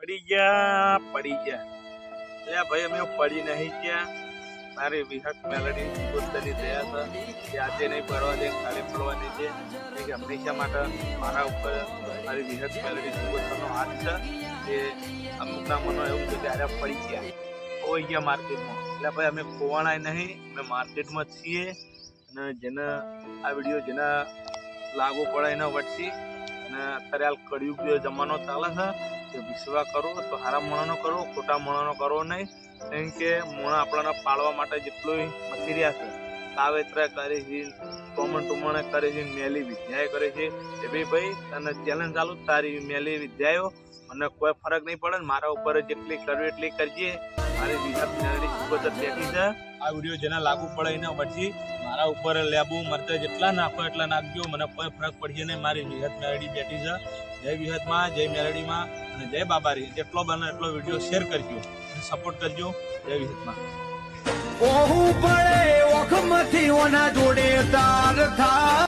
પડી ગયા એટલે ભાઈ અમે પડી નહીં ગયા. મારી વિહત મેલડી પોતાની દયા છે કે આજે નહીં પડવા દે, ખાલી પડવાની છે કે હંમેશા માટે મારા ઉપર મારી વિહત મેલડી પોતાનો હાથ છે. કે અમુકના મનો એવું છે કે આજે પડી ગયા, ખોવાઈ ગયા માર્કેટમાં. એટલે ભાઈ અમે ખોવાણાય નહીં, અમે માર્કેટમાં જ છીએ. અને જેને આ વિડીયો જેના લાગુ પડે એના વટશી. અને અત્યારે હાલ કળિયુગ જમાનો ચાલે છે કે વિશ્વાસ કરો તો હારા મોણાનો કરો, ખોટા મોણાનો કરવો નહીં. કેમ કે મોણા આપણને પાળવા માટે જેટલું મચી રહ્યા છે, કાવેતરા કરે છે, ટોમણે કરે છે, મેલી વિદ્યાએ કરે છે. એ બી ભાઈ તને ચેલેન્જ ચાલુ તારી મેલી વિદ્યાઓ મને કોઈ ફરક નહીં પડે. મારા ઉપર જેટલી કરવી એટલી કરજે. મારી વિહત મેલડી ખૂબ જ બેઠી છે. આ વિડીયો જેના લાગુ પડે એના પછી મારા ઉપર લેબુ મરચા જેટલા નાખો એટલા નાખજો, મને કોઈ ફરક પડશે નહીં. મારી વિહત મેલડી બેઠી છે. જય વિહતમાં, જય મેલડીમાં અને જય બાબારી. જેટલો બને એટલો વિડીયો શેર કરજો, સપોર્ટ કરજો. જય વિહતમાં. ઓહું પડે ઓખમથી ઓના જોડે તાર થા